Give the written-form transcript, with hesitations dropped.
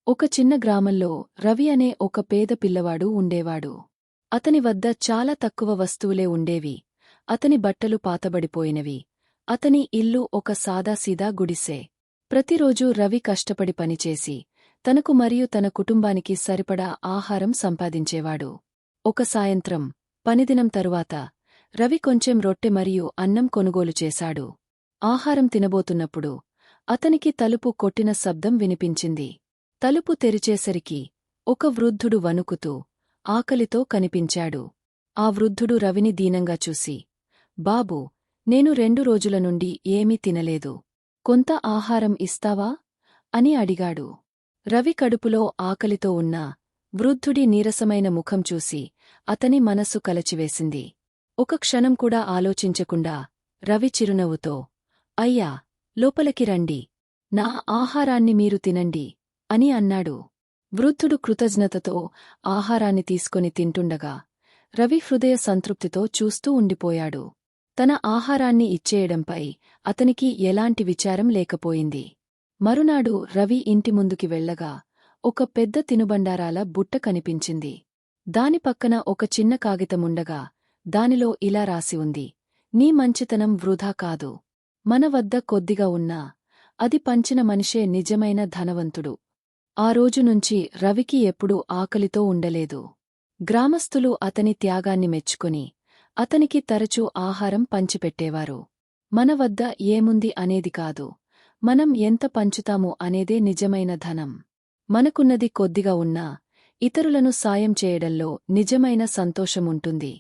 ఒక చిన్న గ్రామంలో రవి అనే ఒక పేద పిల్లవాడు ఉండేవాడు. అతని వద్ద చాలా తక్కువ వస్తువులే ఉండేవి. అతని బట్టలు పాతబడిపోయినవి. అతని ఇల్లు ఒక సాదాసీదా గుడిసె. ప్రతిరోజూ రవి కష్టపడి పనిచేసి తనకు మరియు తన కుటుంబానికి సరిపడా ఆహారం సంపాదించేవాడు. ఒక సాయంత్రం పనిదినం తరువాత రవి కొంచెం రొట్టె మరియు అన్నం కొనుగోలు చేశాడు. ఆహారం తినబోతున్నప్పుడు అతనికి తలుపు కొట్టిన శబ్దం వినిపించింది. తలుపు తెరిచేసరికి ఒక వృద్ధుడు వణుకుతూ ఆకలితో కనిపించాడు. ఆ వృద్ధుడు రవిని దీనంగా చూసి, బాబూ, నేను 2 రోజుల నుండి ఏమీ తినలేదు. కొంత ఆహారం ఇస్తావా? అని అడిగాడు. రవి కడుపులో ఆకలితో ఉన్న వృద్ధుడి నీరసమైన ముఖం చూసి అతని మనసు కలచివేసింది. ఒక క్షణం కూడా ఆలోచించకుండా రవి చిరునవ్వుతో, అయ్యా, లోపలికి రండి. నా ఆహారాన్ని మీరు తినండి అని అన్నాడు. వృద్ధుడు కృతజ్ఞతతో ఆహారాన్ని తీసుకొని తింటుండగా రవి హృదయ సంతృప్తితో చూస్తూ ఉండిపోయాడు. తన ఆహారాన్ని ఇచ్చేయడంపై అతనికి ఎలాంటి విచారం లేకపోయింది. మరునాడు రవి ఇంటి ముందుకి వెళ్లగా ఒక పెద్ద తినుబండారాల బుట్ట కనిపించింది. దాని పక్కన ఒక చిన్న కాగితముండగా దానిలో ఇలా రాసి ఉంది: నీ మంచితనం వృధా కాదు. మన వద్ద కొద్దిగా ఉన్నా అది పంచిన మనిషే నిజమైన ధనవంతుడు. ఆ రోజునుంచి రవికి ఎప్పుడూ ఆకలితో ఉండలేదు. గ్రామస్థులు అతని త్యాగాన్ని మెచ్చుకొని అతనికి తరచూ ఆహారం పంచిపెట్టేవారు. మన వద్ద ఏముంది అనేది కాదు, మనం ఎంత పంచుతాము అనేదే నిజమైన ధనం. మనకున్నది కొద్దిగా ఉన్నా ఇతరులను సాయం చేయడంలో నిజమైన సంతోషముంటుంది.